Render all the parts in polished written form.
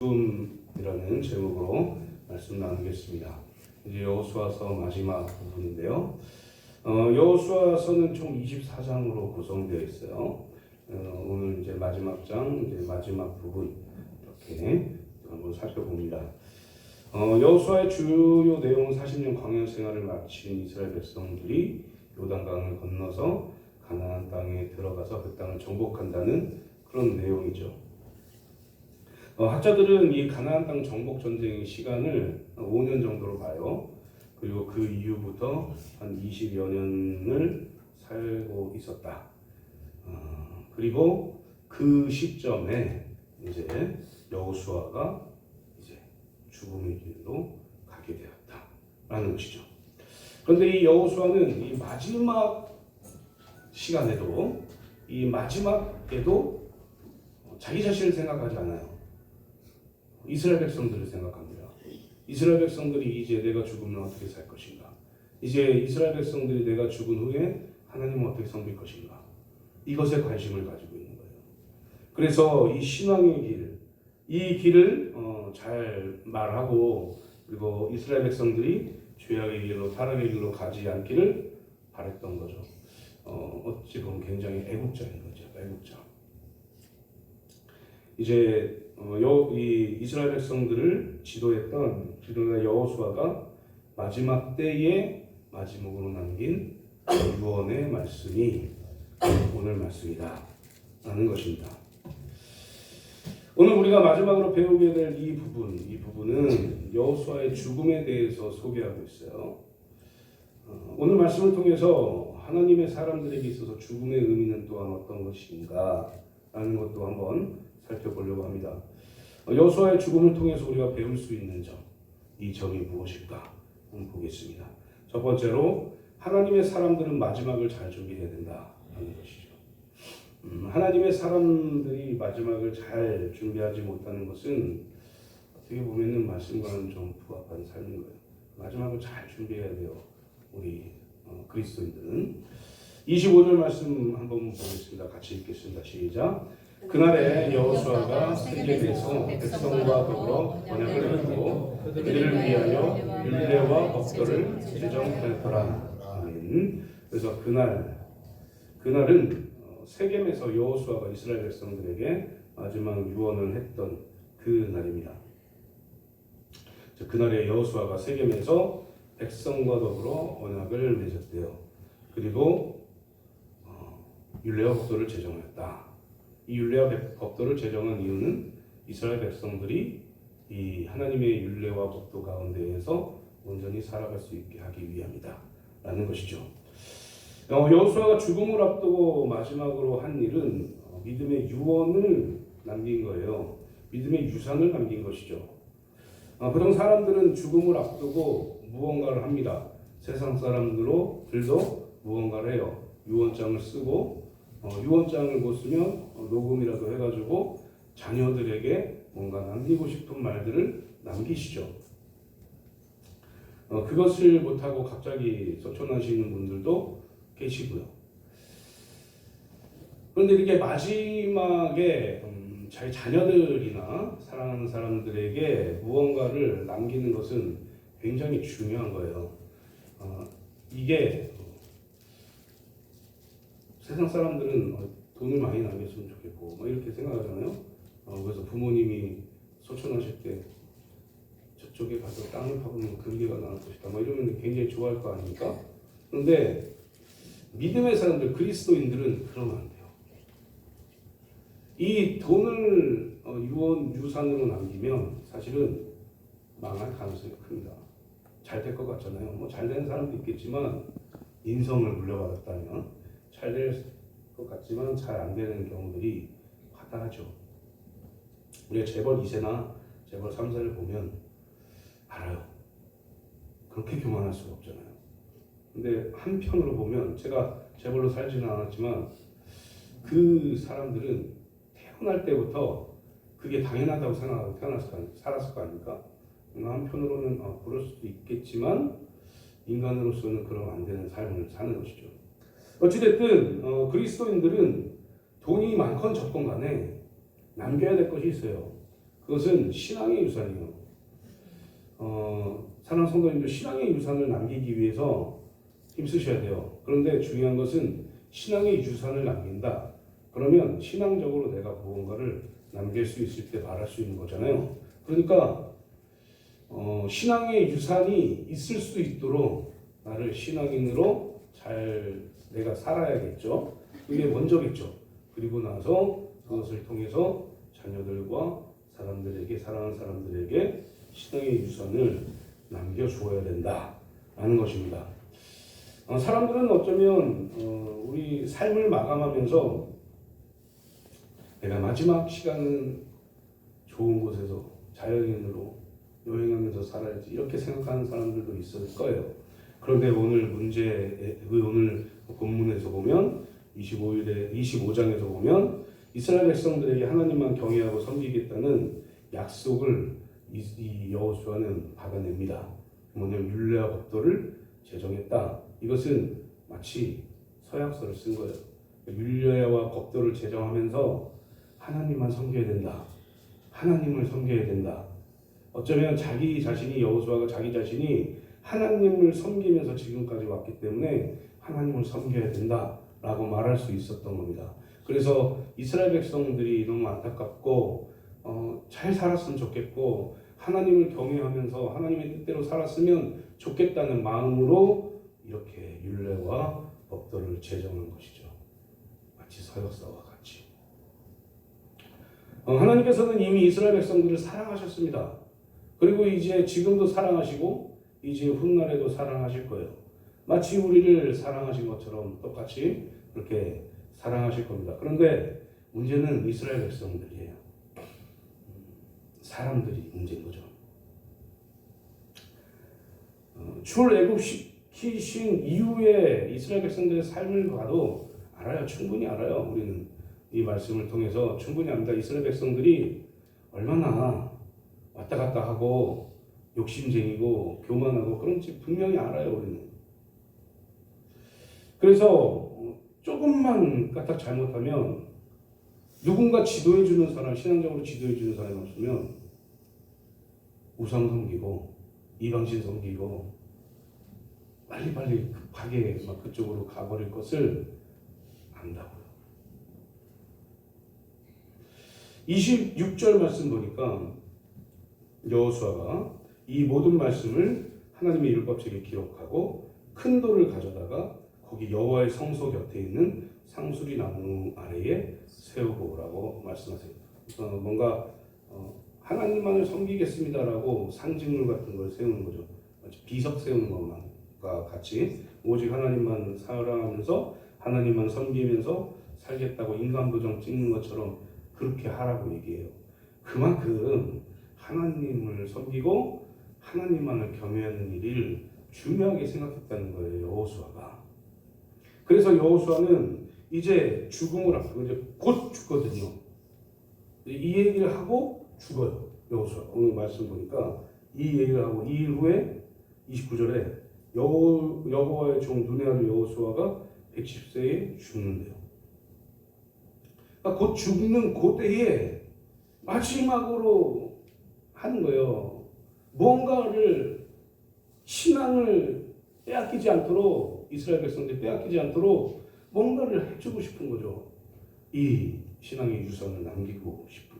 죽음이라는 제목으로 말씀 나누겠습니다. 이제 여호수아서 마지막 부분인데요. 여호수아서는 총 24장으로 구성되어 있어요. 오늘 이제 마지막 장, 이제 마지막 부분 이렇게 한번 살펴봅니다. 여호수아의 주요 내용은 40년 광야 생활을 마친 이스라엘 백성들이 요단강을 건너서 가나안 땅에 들어가서 그 땅을 정복한다는 그런 내용이죠. 학자들은 이 가나안 땅 정복 전쟁의 시간을 5년 정도로 봐요. 그리고 그 이후부터 한 20여 년을 살고 있었다. 그리고 그 시점에 이제 여호수아가 이제 죽음의 길로 가게 되었다라는 것이죠. 그런데 이 여호수아는 이 마지막 시간에도 이 마지막에도 자기 자신을 생각하지 않아요. 이스라엘 백성들을 생각합니다. 이스라엘 백성들이 이제 내가 죽으면 어떻게 살 것인가? 이제 이스라엘 백성들이 내가 죽은 후에 하나님은 어떻게 섬길 것인가? 이것에 관심을 가지고 있는 거예요. 그래서 이 신앙의 길, 이 길을 잘 말하고 그리고 이스라엘 백성들이 죄악의 길로 타락의 길로 가지 않기를 바랬던 거죠. 어찌 보면 굉장히 애국자인 거죠. 애국자. 이제 이 이스라엘 백성들을 지도했던 지도자 여호수아가 마지막 때에 마지막으로 남긴 유언의 말씀이 오늘 말씀이다 라는 것입니다. 오늘 우리가 마지막으로 배우게 될 이 부분은 여호수아의 죽음에 대해서 소개하고 있어요. 오늘 말씀을 통해서 하나님의 사람들에게 있어서 죽음의 의미는 또한 어떤 것인가 라는 것도 한번 살펴보려고 합니다. 여호수아의 죽음을 통해서 우리가 배울 수 있는 점, 이 점이 무엇일까 한번 보겠습니다. 첫 번째로 하나님의 사람들은 마지막을 잘 준비해야 된다는 것이죠. 하나님의 사람들이 마지막을 잘 준비하지 못하는 것은 어떻게 보면은 말씀과는 좀 부합한 삶인 거예요. 마지막을 잘 준비해야 돼요. 우리 그리스도인들은. 25절 말씀 한번 보겠습니다. 같이 읽겠습니다. 시작. 그날에 여호수아가 세겜에서 백성과 더불어 언약을 맺고 그들을 위하여 율례와 법도를 제정하였더라. 아멘. 그래서 그날은 세겜에서 여호수아가 이스라엘 백성들에게 마지막 유언을 했던 그 날입니다. 그날에 여호수아가 세겜에서 백성과 더불어 언약을 맺었대요. 그리고 율례와 법도를 제정하였다. 이 율례와 법도를 제정한 이유는 이스라엘 백성들이 이 하나님의 율례와 법도 가운데에서 온전히 살아갈 수 있게 하기 위함이다 라는 것이죠. 여호수아가 죽음을 앞두고 마지막으로 한 일은 믿음의 유언을 남긴 거예요. 믿음의 유산을 남긴 것이죠. 보통 사람들은 죽음을 앞두고 무언가를 합니다. 세상 사람들도 무언가를 해요. 유언장을 쓰고 유언장을 못 쓰면 녹음이라도 해가지고 자녀들에게 뭔가 남기고 싶은 말들을 남기시죠. 그것을 못하고 갑자기 소천하시는 분들도 계시고요. 그런데 이렇게 마지막에 자기 자녀들이나 사랑하는 사람들에게 무언가를 남기는 것은 굉장히 중요한 거예요. 이게 세상 사람들은 돈을 많이 남겼으면 좋겠고 이렇게 생각하잖아요. 그래서 부모님이 소천하실 때 저쪽에 가서 땅을 파보면 근개가 나올 것이다 이러면 굉장히 좋아할 거 아닙니까? 그런데 믿음의 사람들, 그리스도인들은 그러면 안 돼요. 이 돈을 유산으로 남기면 사실은 망할 가능성이 큽니다. 잘 될 것 같잖아요. 잘 되는 사람도 있겠지만 인성을 물려받았다면 잘 될 것 같지만 잘 안 되는 경우들이 화다하죠. 우리가 재벌 2세나 재벌 3세를 보면 알아요. 그렇게 교만할 수가 없잖아요. 근데 한편으로 보면 제가 재벌로 살지는 않았지만 그 사람들은 태어날 때부터 그게 당연하다고 생각하고 살았을 거 아닙니까? 한편으로는 그럴 수도 있겠지만 인간으로서는 그러면 안 되는 삶을 사는 것이죠. 어찌됐든 그리스도인들은 돈이 많건 적건 간에 남겨야 될 것이 있어요. 그것은 신앙의 유산이에요. 사랑하는 성도님들, 신앙의 유산을 남기기 위해서 힘쓰셔야 돼요. 그런데 중요한 것은 신앙의 유산을 남긴다. 그러면 신앙적으로 내가 무언가를 남길 수 있을 때 말할 수 있는 거잖아요. 그러니까 신앙의 유산이 있을 수 있도록 나를 신앙인으로 잘 내가 살아야겠죠. 그게 먼저겠죠. 그리고 나서 그것을 통해서 자녀들과 사람들에게, 사랑하는 사람들에게 신앙의 유산을 남겨주어야 된다라는 것입니다. 사람들은 어쩌면 우리 삶을 마감하면서 내가 마지막 시간은 좋은 곳에서 자연인으로 여행하면서 살아야지 이렇게 생각하는 사람들도 있을 거예요. 그런데 오늘 본문에서 보면 25장에서 보면 이스라엘 백성들에게 하나님만 경외하고 섬기겠다는 약속을 이 여호수아는 받아냅니다. 뭐냐면 율례와 법도를 제정했다. 이것은 마치 서약서를 쓴 거예요. 율례와 법도를 제정하면서 하나님만 섬겨야 된다. 하나님을 섬겨야 된다. 어쩌면 여호수아가 자기 자신이 하나님을 섬기면서 지금까지 왔기 때문에 하나님을 섬겨야 된다라고 말할 수 있었던 겁니다. 그래서 이스라엘 백성들이 너무 안타깝고 잘 살았으면 좋겠고 하나님을 경외하면서 하나님의 뜻대로 살았으면 좋겠다는 마음으로 이렇게 율례와 법도를 제정한 것이죠. 마치 서역서와 같이. 하나님께서는 이미 이스라엘 백성들을 사랑하셨습니다. 그리고 이제 지금도 사랑하시고 이제 훗날에도 사랑하실 거예요. 마치 우리를 사랑하신 것처럼 똑같이 그렇게 사랑하실 겁니다. 그런데 문제는 이스라엘 백성들이에요. 사람들이 문제인 거죠. 출애굽시키신 이후에 이스라엘 백성들의 삶을 봐도 알아요. 충분히 알아요. 우리는 이 말씀을 통해서 충분히 압니다. 이스라엘 백성들이 얼마나 왔다 갔다 하고 욕심쟁이고 교만하고 그런지 분명히 알아요. 우리는. 그래서 조금만 까딱 잘못하면 누군가 지도해주는 사람, 신앙적으로 지도해주는 사람이 없으면 우상 섬기고 이방신 섬기고 빨리빨리 급하게 막 그쪽으로 가버릴 것을 안다고요. 26절 말씀 보니까 여호수아가 이 모든 말씀을 하나님의 율법책에 기록하고 큰 돌을 가져다가 거기 여호와의 성소 곁에 있는 상수리 나무 아래에 세우고라고 말씀하세요. 뭔가 하나님만을 섬기겠습니다라고 상징물 같은 걸 세우는 거죠. 비석 세우는 것만과 같이 오직 하나님만 사랑하면서 하나님만 섬기면서 살겠다고 인간도장 찍는 것처럼 그렇게 하라고 얘기해요. 그만큼 하나님을 섬기고 하나님만을 경외하는 일을 중요하게 생각했다는 거예요. 여호수아가. 그래서 여호수아는 이제 죽음을 앞두고 이제 곧 죽거든요. 이 얘기를 하고 죽어요. 여호수아. 오늘 말씀 보니까 이 얘기를 하고 이 일 후에 29절에 여호와의 종 눈의 아들 여호수아가 110세에 죽는데요. 그러니까 곧 죽는 그때에 마지막으로 하는 거예요. 무언가를 신앙을 빼앗기지 않도록 이스라엘 백성들이 빼앗기지 않도록 뭔가를 해주고 싶은 거죠. 이 신앙의 유산을 남기고 싶은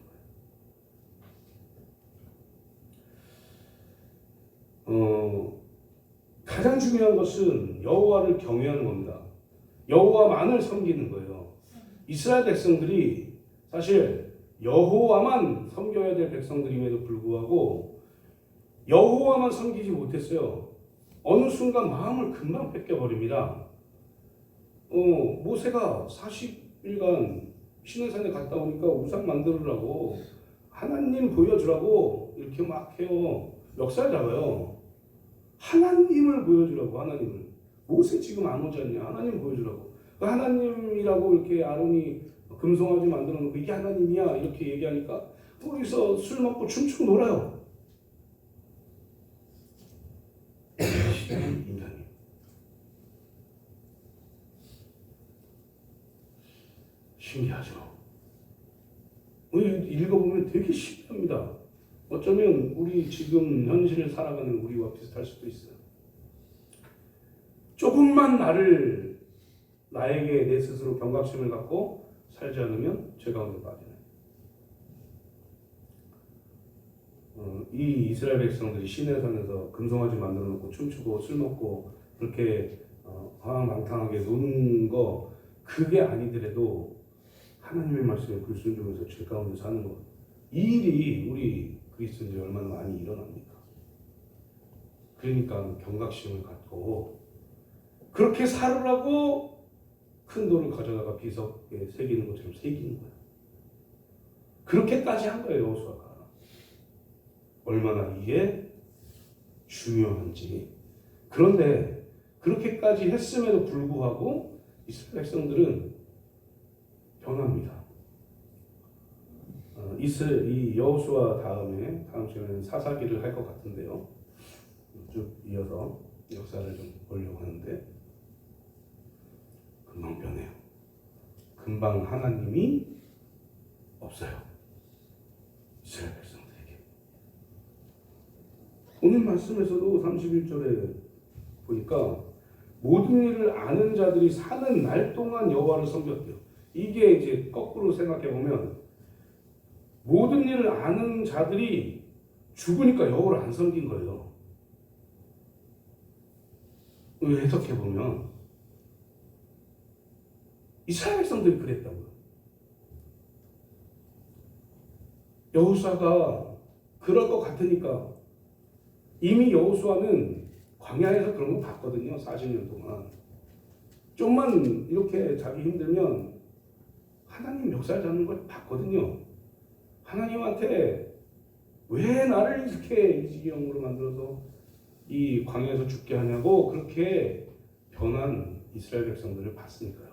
거예요. 가장 중요한 것은 여호와를 경외하는 겁니다. 여호와만을 섬기는 거예요. 이스라엘 백성들이 사실 여호와만 섬겨야 될 백성들임에도 불구하고 여호와만 섬기지 못했어요. 어느 순간 마음을 금방 뺏겨버립니다. 모세가 40일간 시내산에 갔다 오니까 우상 만들으라고 하나님 보여주라고 이렇게 막 해요. 멱살 잡아요. 하나님을 보여주라고. 하나님을. 모세 지금 안 오지 않냐. 하나님 보여주라고. 그 하나님이라고 이렇게 아론이 금송아지 만들어 놓고 이게 하나님이야 이렇게 얘기하니까 거기서 술 먹고 춤추고 놀아요. 인간이. 신기하죠. 읽어보면 되게 신기합니다. 어쩌면 우리 지금 현실을 살아가는 우리와 비슷할 수도 있어요. 조금만 나에게 내 스스로 경각심을 갖고 살지 않으면 죄 가운데 빠지는. 이 이스라엘 백성들이 시내산에서 금송아지 만들어 놓고 춤추고 술 먹고 그렇게 허황망탕하게 노는 거, 그게 아니더라도 하나님의 말씀에 불순종해서 죄 가운데 사는 것, 이 일이 우리 그리스도인들이 얼마나 많이 일어납니까? 그러니까 경각심을 갖고 그렇게 살으라고 큰 돌을 가져다가 비석에 새기는 것처럼 새기는 거예요. 그렇게까지 한 거예요, 여호수아가. 얼마나 이게 중요한지. 그런데 그렇게까지 했음에도 불구하고 이스라엘 백성들은 변합니다. 이 여호수아 다음 시간에는 사사기를 할 것 같은데요. 쭉 이어서 역사를 좀 보려고 하는데 금방 변해요. 금방 하나님이 없어요. 이스라엘 백성들에게. 오늘 말씀에서도 31절에 보니까 모든 일을 아는 자들이 사는 날 동안 여호와를 섬겼대요. 이게 이제 거꾸로 생각해 보면 모든 일을 아는 자들이 죽으니까 여호와를 안 섬긴 거예요. 해석해 보면 이스라엘 백성들이 그랬다고요. 여호수아가 그럴 것 같으니까 이미 여호수아는 광야에서 그런 거 봤거든요. 40년 동안. 좀만 이렇게 자기 힘들면 하나님 역사를 잡는 걸 봤거든요. 하나님한테 왜 나를 이렇게 이 지경으로 만들어서 이 광야에서 죽게 하냐고 그렇게 변한 이스라엘 백성들을 봤으니까요.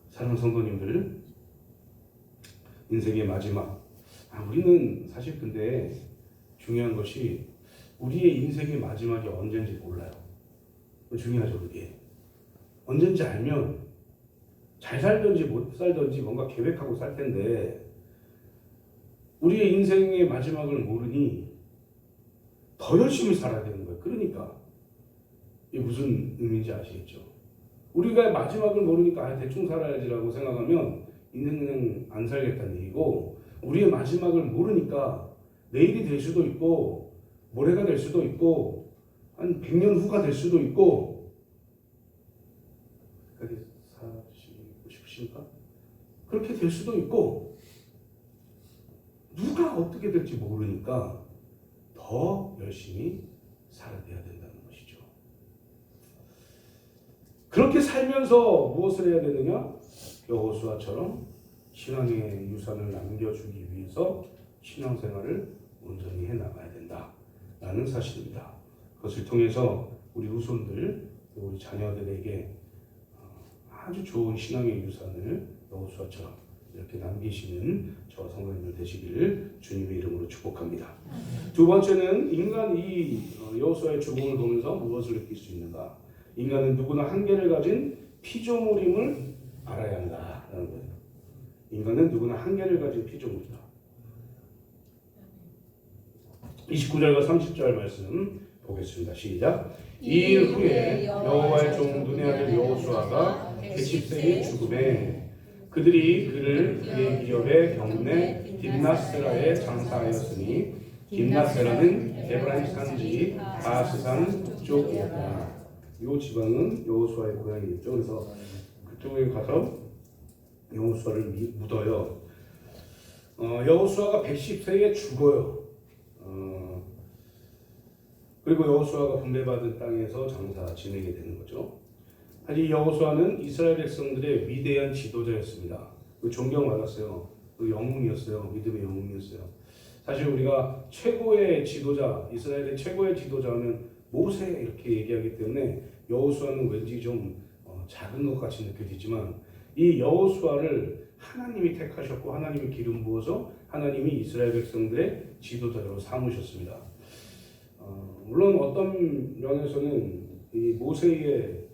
사랑하는 성도님들, 인생의 마지막. 우리는 사실 근데 중요한 것이 우리의 인생의 마지막이 언제인지 몰라요. 중요하죠, 그게. 언제인지 알면 잘 살든지 못 살든지 뭔가 계획하고 살 텐데 우리의 인생의 마지막을 모르니 더 열심히 살아야 되는 거예요. 그러니까 이게 무슨 의미인지 아시겠죠? 우리가 마지막을 모르니까 대충 살아야지라고 생각하면 인생은 안 살겠다는 얘기고, 우리의 마지막을 모르니까 내일이 될 수도 있고 모레가 될 수도 있고 한 100년 후가 될 수도 있고, 그렇게 사시고 싶으십니까? 그렇게 될 수도 있고, 누가 어떻게 될지 모르니까 더 열심히 살아야 된다는 것이죠. 그렇게 살면서 무엇을 해야 되느냐? 여호수아처럼 신앙의 유산을 남겨주기 위해서 신앙생활을 온전히 해나가야 된다라는 사실입니다. 그것을 통해서 우리 후손들, 우리 자녀들에게 아주 좋은 신앙의 유산을 여호수아처럼 이렇게 남기시는 저와 성도님들 되시기를 주님의 이름으로 축복합니다. 두 번째는 인간이 여호수아의 죽음을 보면서 무엇을 느낄 수 있는가? 인간은 누구나 한계를 가진 피조물임을 알아야 한다라는 거예요. 인간은 누구나 한계를 가진 피조물이다. 29절과 30절 말씀 보겠습니다. 시작. 이 일 후에 여호와의 종 눈의 아들 여호수아가 110세의 죽음에 그들이 그를 그의 기업의 경내 딥나스라에 장사하였으니 딥나스라는 에브라임 산지 바스산 북쪽이었다. 이 지방은 여호수아의 고향이겠죠. 그래서 그쪽에 가서 여호수아를 묻어요. 여호수아가 110세에 죽어요. 그리고 여호수아가 분배받은 땅에서 장사 지내게 되는 거죠. 사실 여호수아는 이스라엘 백성들의 위대한 지도자였습니다. 존경받았어요. 영웅이었어요. 믿음의 영웅이었어요. 사실 우리가 최고의 지도자, 이스라엘의 최고의 지도자는 모세 이렇게 얘기하기 때문에 여호수아는 왠지 좀 작은 것 같이 느껴지지만, 이 여호수아를 하나님이 택하셨고 하나님이 기름 부어서 하나님이 이스라엘 백성들의 지도자로 삼으셨습니다. 물론 어떤 면에서는 이 모세의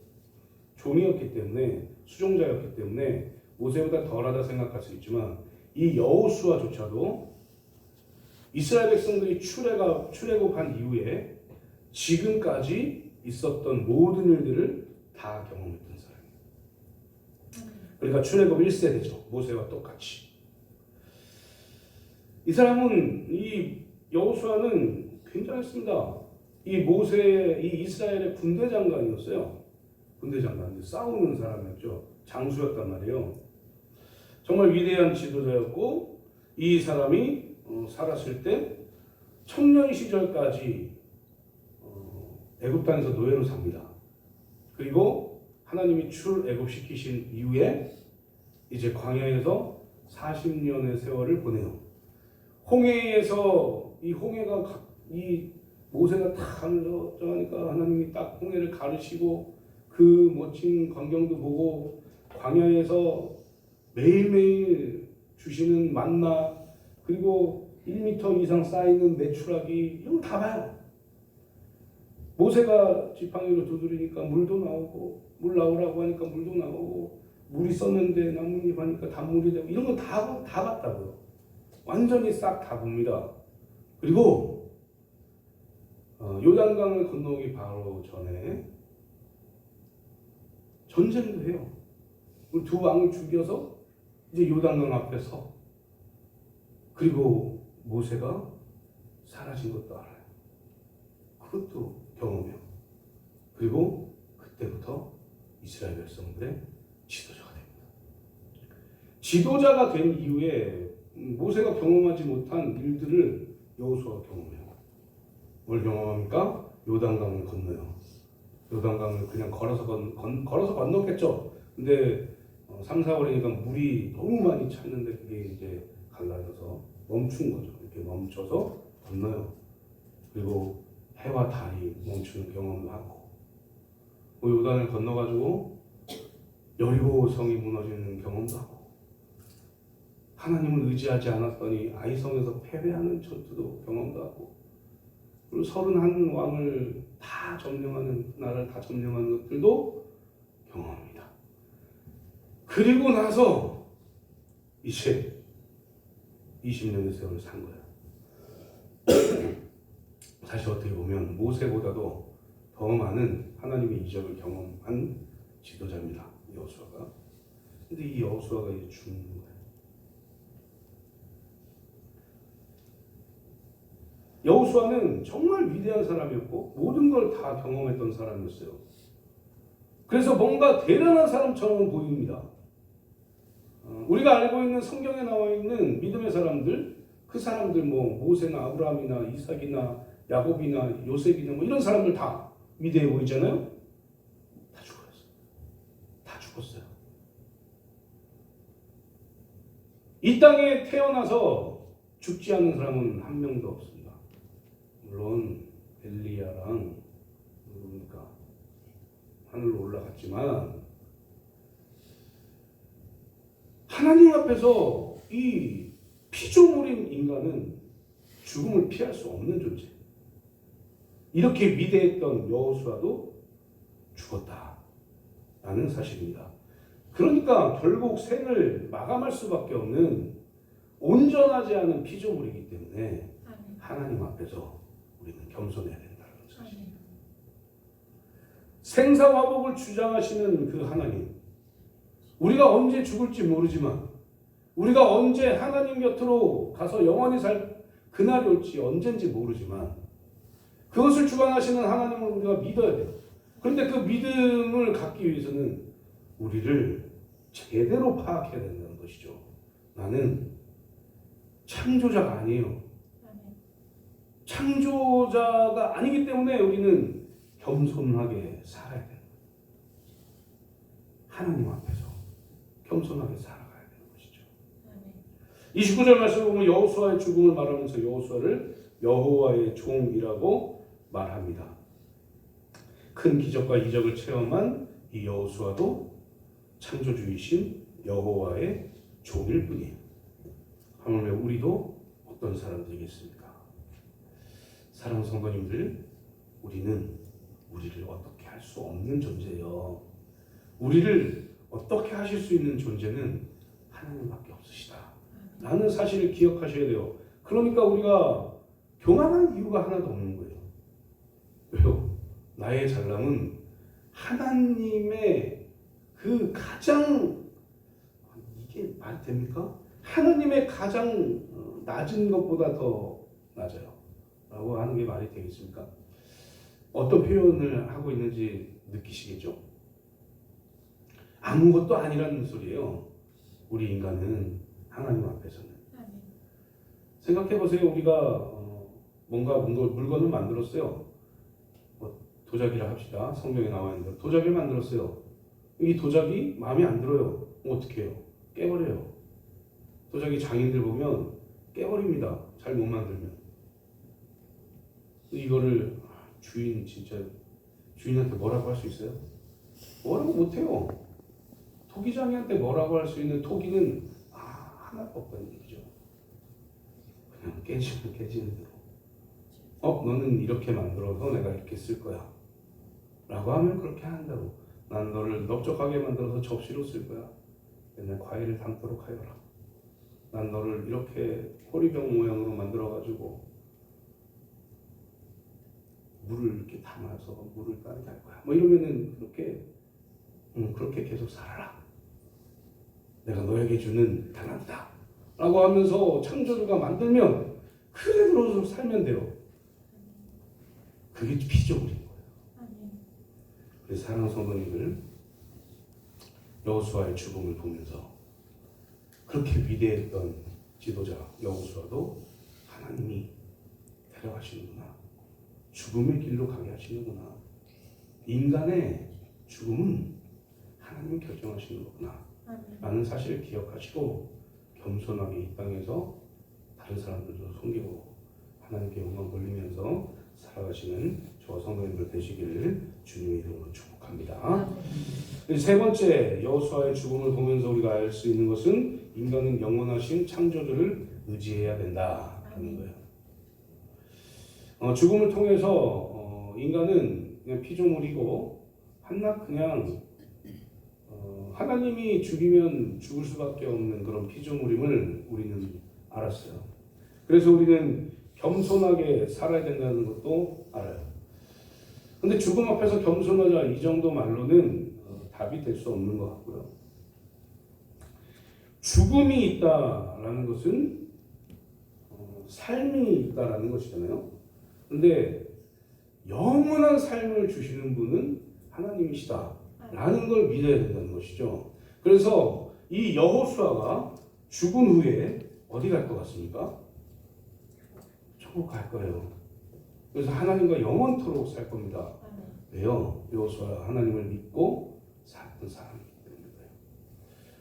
종이었기 때문에, 수종자였기 때문에 모세보다 덜하다 생각할 수 있지만, 이 여호수아조차도 이스라엘 백성들이 출애굽한 이후에 지금까지 있었던 모든 일들을 다 경험했던 사람이에요. 그러니까 출애굽 1세대죠. 모세와 똑같이. 이 사람은, 이 여호수아는 굉장했습니다. 이 모세, 이 이스라엘의 군대 장관이었어요. 군대 장관, 싸우는 사람이었죠. 장수였단 말이에요. 정말 위대한 지도자였고, 이 사람이 살았을 때 청년 시절까지 애굽 땅에서 노예로 삽니다. 그리고 하나님이 출애굽시키신 이후에 이제 광야에서 40년의 세월을 보내요. 홍해에서 이 홍해가 이 모세가 딱 하니까 하나님이 딱 홍해를 가르치고 그 멋진 광경도 보고 광야에서 매일매일 주시는 만나 그리고 1m 이상 쌓이는 메추라기 이런 거 다 봐요. 모세가 지팡이로 두드리니까 물도 나오고 물 나오라고 하니까 물도 나오고 물이 썼는데 나뭇잎 하니까 단물이 되고 이런 거 다 봤다고요. 완전히 싹 다 봅니다. 그리고 요단강을 건너오기 바로 전에 전쟁도 해요. 두 왕을 죽여서 이제 요단강 앞에 서 그리고 모세가 사라진 것도 알아요. 그것도 경험해요. 그리고 그때부터 이스라엘 백성들의 지도자가 됩니다. 지도자가 된 이후에 모세가 경험하지 못한 일들을 여호수아가 경험해요. 뭘 경험합니까? 요단강을 건너요. 요단강을 그냥 걸어서 건넜겠죠. 근데 3, 4월이니까 물이 너무 많이 찼는데 그게 이제 갈라져서 멈춘 거죠. 이렇게 멈춰서 건너요. 그리고 해와 달이 멈추는 경험도 하고 요단을 건너가지고 여리고 성이 무너지는 경험도 하고 하나님을 의지하지 않았더니 아이성에서 패배하는 전투도 경험도 하고 그리고 31왕을 다 점령하는 나라를 다 점령하는 것들도 경험합니다. 그리고 나서 이제 20년의 세월을 산 거예요. 사실 어떻게 보면 모세보다도 더 많은 하나님의 이적을 경험한 지도자입니다. 여호수아가. 근데 이 여호수아가 이제 죽는 거예요. 여호수아는 정말 위대한 사람이었고 모든 걸 다 경험했던 사람이었어요. 그래서 뭔가 대단한 사람처럼 보입니다. 우리가 알고 있는 성경에 나와 있는 믿음의 사람들, 그 사람들 뭐 모세나 아브라함이나 이삭이나 야곱이나 요셉이나 뭐 이런 사람들 다 위대해 보이잖아요. 다 죽었어요. 다 죽었어요. 이 땅에 태어나서 죽지 않는 사람은 한 명도 없습니다. 물론 엘리야랑 누굽니까 하늘로 올라갔지만 하나님 앞에서 이 피조물인 인간은 죽음을 피할 수 없는 존재. 이렇게 위대했던 여호수아도 죽었다라는 사실입니다. 그러니까 결국 생을 마감할 수밖에 없는 온전하지 않은 피조물이기 때문에 하나님 앞에서 우리는 겸손해야 된다는 사실입니다. 생사화복을 주장하시는 그 하나님, 우리가 언제 죽을지 모르지만 우리가 언제 하나님 곁으로 가서 영원히 살 그날이 올지 언젠지 모르지만 그것을 주관하시는 하나님을 우리가 믿어야 돼요. 그런데 그 믿음을 갖기 위해서는 우리를 제대로 파악해야 된다는 것이죠. 나는 창조자가 아니에요. 창조자가 아니기 때문에 우리는 겸손하게 살아야 돼요. 하나님 앞에서 겸손하게 살아가야 되는 것이죠. 29절 말씀을 보면 여호수아의 죽음을 말하면서 여호수아를 여호와의 종이라고 말합니다. 큰 기적과 이적을 체험한 이 여호수아도 창조주이신 여호와의 종일 뿐이에요. 하물며 우리도 어떤 사람들이겠습니까? 사랑하는 성도님들, 우리는 우리를 어떻게 할 수 없는 존재예요. 우리를 어떻게 하실 수 있는 존재는 하나님밖에 없으시다. 라는 사실을 기억하셔야 돼요. 그러니까 우리가 교만한 이유가 하나도 없는 거예요. 왜요? 나의 잘남은 하나님의 그 가장, 이게 말이 됩니까? 하나님의 가장 낮은 것보다 더 낮아요 라고 하는 게 말이 되겠습니까? 어떤 표현을 하고 있는지 느끼시겠죠? 아무것도 아니라는 소리예요. 우리 인간은 하나님 앞에서는. 생각해 보세요. 우리가 뭔가 물건을 만들었어요. 도자기를 합시다. 성경에 나와 있는 대로 도자기를 만들었어요. 이 도자기 마음에 안 들어요. 어떻게 해요? 깨버려요. 도자기 장인들 보면 깨버립니다. 잘 못 만들면. 이거를 주인한테 뭐라고 할 수 있어요? 뭐라고 못해요. 토기장이한테 뭐라고 할 수 있는 토기는 하나도 없다는 얘기죠. 그냥 깨지면 깨지는 대로. 너는 이렇게 만들어서 내가 이렇게 쓸 거야 라고 하면 그렇게 한다고. 난 너를 넓적하게 만들어서 접시로 쓸 거야. 맨날 과일을 담도록 하여라. 난 너를 이렇게 호리병 모양으로 만들어가지고 물을 이렇게 담아서 물을 따르게 할 거야. 뭐 이러면은 그렇게 계속 살아라. 내가 너에게 주는 달란트다 라고 하면서 창조주가 만들면 그대로 살면 돼요. 그게 피조물인 거예요. 그래서 사랑하는 성도님들, 여호수아의 죽음을 보면서 그렇게 위대했던 지도자 여호수아도 하나님이 데려가시는구나. 죽음의 길로 가게 하시는구나. 인간의 죽음은 하나님이 결정하시는 거구나 라는 사실을 기억하시고 겸손하게 이 땅에서 다른 사람들도 섬기고 하나님께 영광 돌리면서 살아가시는 저와 성도님들 되시기를 주님의 이름으로 축복합니다. 세 번째, 여호수아의 죽음을 보면서 우리가 알 수 있는 것은 인간은 영원하신 창조주를 의지해야 된다라는 거예요. 죽음을 통해서 인간은 그냥 피조물이고 한낱 그냥 하나님이 죽이면 죽을 수밖에 없는 그런 피조물임을 우리는 알았어요. 그래서 우리는 겸손하게 살아야 된다는 것도 알아요. 근데 죽음 앞에서 겸손하자 이 정도 말로는 답이 될 수 없는 것 같고요. 죽음이 있다라는 것은 삶이 있다라는 것이잖아요. 근데 영원한 삶을 주시는 분은 하나님이시다라는 걸 믿어야 된다는 것이죠. 그래서 이 여호수아가 죽은 후에 어디 갈 것 같습니까? 천국 갈 거예요. 그래서 하나님과 영원토록 살 겁니다. 왜요? 여호수아가 하나님을 믿고 살았던 사람이기 때문이에요.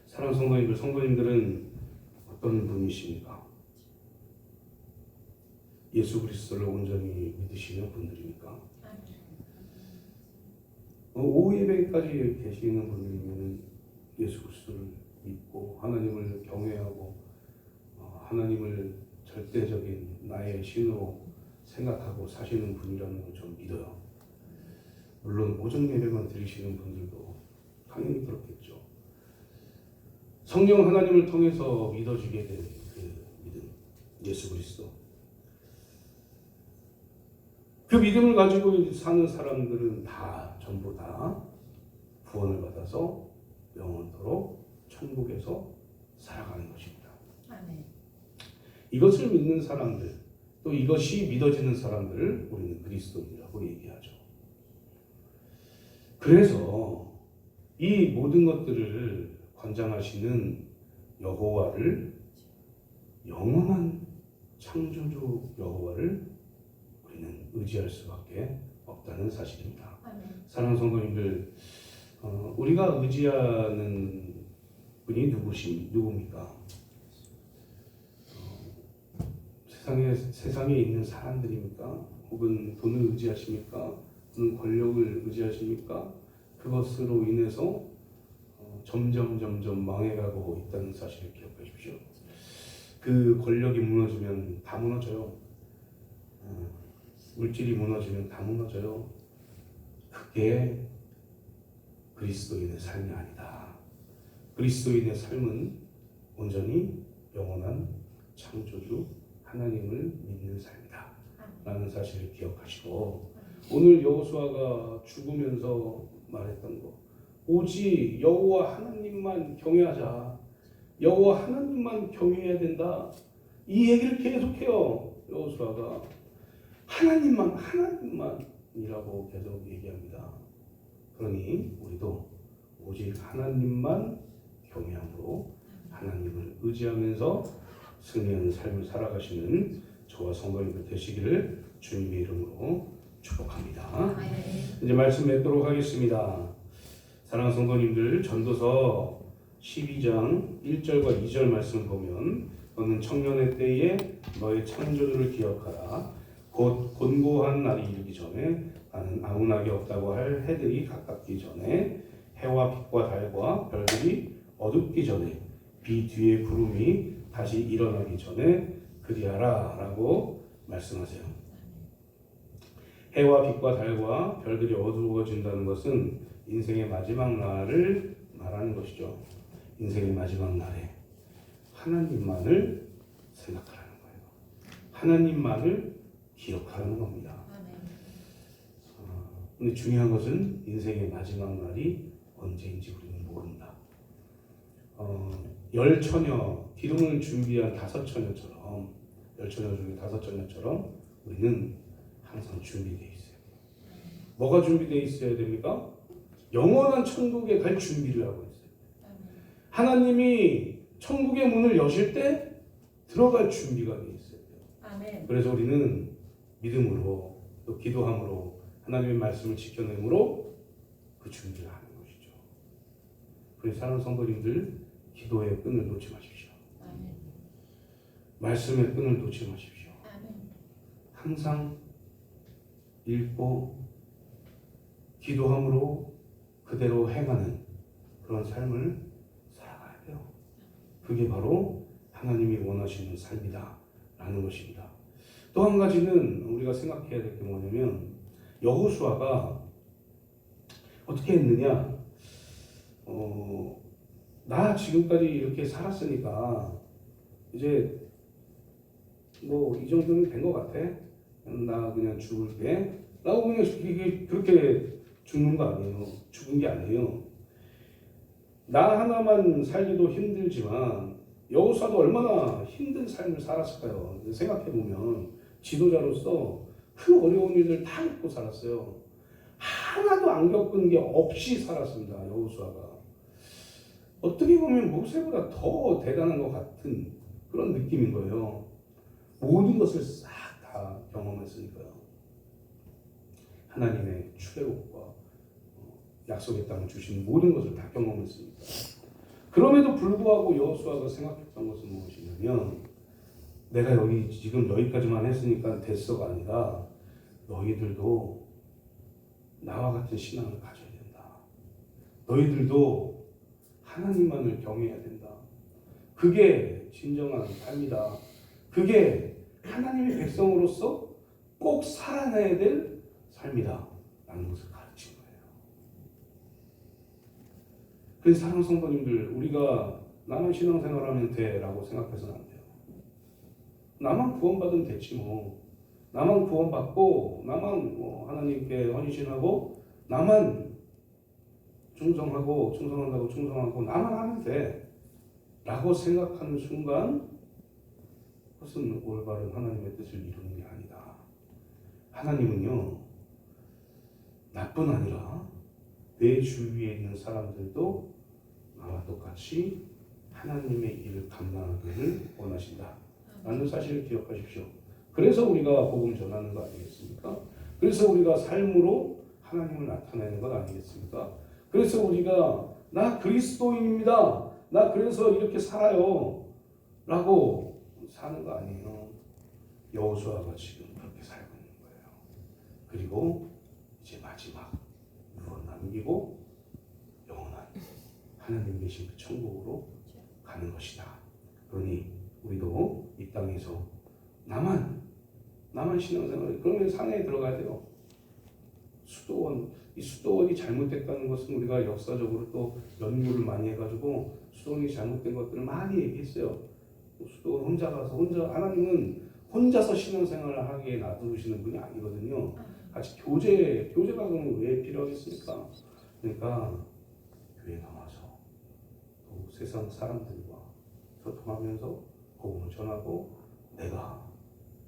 사랑하는 성도님들, 성도님들은 어떤 분이십니까? 예수 그리스도를 온전히 믿으시는 분들입니까? 오후 예배까지 계시는 분들이면 예수 그리스도를 믿고 하나님을 경외하고 하나님을 절대적인 나의 신으로 생각하고 사시는 분이라는 걸 좀 믿어요. 물론 오전 예배만 드리시는 분들도 당연히 그렇겠죠. 성령 하나님을 통해서 믿어지게 된 그 믿음, 예수 그리스도. 그 믿음을 가지고 사는 사람들은 전부 다 구원을 받아서 영원토록 천국에서 살아가는 것입니다. 이것을 믿는 사람들, 또 이것이 믿어지는 사람들을 우리는 그리스도인이라고 얘기하죠. 그래서 이 모든 것들을 관장하시는 여호와를, 영원한 창조주 여호와를 우리는 의지할 수밖에 없다는 사실입니다. 사랑하는 성도님들, 우리가 의지하는 분이 누굽니까? 세상에 있는 사람들입니까? 혹은 돈을 의지하십니까? 혹은 권력을 의지하십니까? 그것으로 인해서 점점 망해가고 있다는 사실을 기억하십시오. 그 권력이 무너지면 다 무너져요. 물질이 무너지면 다 무너져요. 그게 그리스도인의 삶이 아니다. 그리스도인의 삶은 온전히 영원한 창조주 하나님을 믿는 삶이다 라는 사실을 기억하시고, 오늘 여호수아가 죽으면서 말했던 거, 오직 여호와 하나님만 경외하자, 여호와 하나님만 경외해야 된다, 이 얘기를 계속해요. 여호수아가 하나님만이라고 계속 얘기합니다. 그러니 우리도 오직 하나님만 경외함으로 하나님을 의지하면서 승리하는 삶을 살아가시는 저와 성도님들 되시기를 주님의 이름으로 축복합니다. 이제 말씀 맺도록 하겠습니다. 사랑하는 성도님들, 전도서 12장 1절과 2절 말씀을 보면, 너는 청년의 때에 너의 창조주를 기억하라. 곧 곤고한 날이 이르기 전에 나는 아무 낙이 없다고 할 해들이 가깝기 전에, 해와 빛과 달과 별들이 어둡기 전에, 비 뒤에 구름이 다시 일어나기 전에 그리하라 라고 말씀하세요. 해와 빛과 달과 별들이 어두워진다는 것은 인생의 마지막 날을 말하는 것이죠. 인생의 마지막 날에 하나님만을 생각하라는 거예요. 하나님만을 기억하라는 겁니다. 근데 중요한 것은 인생의 마지막 날이 언제인지 우리는 모른다. 열 처녀, 기름을 준비한 5처녀처럼, 10처녀 중에 5처녀처럼 우리는 항상 준비되어 있어요. 뭐가 준비되어 있어야 됩니까? 영원한 천국에 갈 준비를 하고 있어요. 하나님이 천국의 문을 여실 때 들어갈 준비가 되어 있어요. 그래서 우리는 믿음으로, 또 기도함으로, 하나님의 말씀을 지켜내므로 그 준비를 하는 것이죠. 그래서 사랑하는 성도님들, 기도의 끈을 놓지 마십시오. 말씀의 끈을 놓지 마십시오. 항상 읽고 기도함으로 그대로 행하는 그런 삶을 살아가야 돼요. 그게 바로 하나님이 원하시는 삶이다 라는 것입니다. 또 한 가지는 우리가 생각해야 될 게 뭐냐면, 여호수아가 어떻게 했느냐, 나 지금까지 이렇게 살았으니까 이제 뭐 이 정도면 된 것 같아, 나 그냥 죽을게 라고 그냥 그렇게 죽는 거 아니에요. 죽은 게 아니에요. 나 하나만 살기도 힘들지만 여호수아도 얼마나 힘든 삶을 살았을까요? 생각해보면 지도자로서 그 어려운 일들 다 겪고 살았어요. 하나도 안 겪은 게 없이 살았습니다. 여호수아가 어떻게 보면 모세보다 더 대단한 것 같은 그런 느낌인 거예요. 모든 것을 싹 다 경험했으니까요. 하나님의 출애굽과 약속의 땅을 주신 모든 것을 다 경험했으니까. 그럼에도 불구하고 여호수아가 생각했던 것은 무엇이냐면, 내가 여기 지금 여기까지만 했으니까 됐어가 아니라 너희들도 나와 같은 신앙을 가져야 된다. 너희들도 하나님만을 경외해야 된다. 그게 진정한 삶이다. 그게 하나님의 백성으로서 꼭 살아내야 될 삶이다 라는 것을 가르친 거예요. 그래서 사랑하는 성도님들, 우리가 나만 신앙생활하면 돼 라고 생각해서는 안 돼요. 나만 구원받으면 됐지 뭐. 나만 구원받고 나만 하나님께 헌신하고 나만 충성한다고 충성하고 나만 하면 돼 라고 생각하는 순간, 그것은 올바른 하나님의 뜻을 이루는 게 아니다. 하나님은요, 나뿐 아니라 내 주위에 있는 사람들도 나와 똑같이 하나님의 일을 감당하기를 원하신다 라는 사실을 기억하십시오. 그래서 우리가 복음 전하는 거 아니겠습니까? 그래서 우리가 삶으로 하나님을 나타내는 것 아니겠습니까? 그래서 우리가 나 그리스도인입니다, 나 그래서 이렇게 살아요 라고 사는 거 아니에요. 여호수아가 지금 그렇게 살고 있는 거예요. 그리고 이제 마지막 누워 남기고 영원한 하나님 계신 그 천국으로 가는 것이다. 그러니 우리도 이 땅에서 나만 신앙생활, 그러면 산에 들어가야 돼요. 이 수도원이 잘못됐다는 것은 우리가 역사적으로 또 연구를 많이 해가지고 수도원이 잘못된 것들을 많이 얘기했어요. 수도 혼자 가서 하나님은 혼자서 신앙생활을 하기에 놔두시는 분이 아니거든요. 같이 교제가 그럼 왜 필요하겠습니까? 그러니까 교회 나와서 또 세상 사람들과 소통하면서 복음을 전하고 내가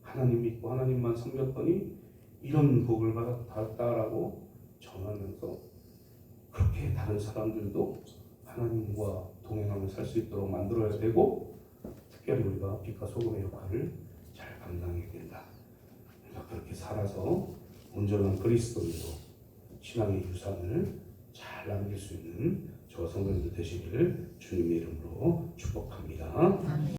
하나님 믿고 하나님만 섬겼더니 이런 복을 받았다라고 전하면서 그렇게 다른 사람들도 하나님과 동행하며 살 수 있도록 만들어야 되고 특별히 우리가 빛과 소금의 역할을 잘 감당해야 된다. 그러니까 그렇게 살아서 온전한 그리스도인으로 신앙의 유산을 잘 남길 수 있는 저와 성도님들 되시기를 주님의 이름으로 축복합니다.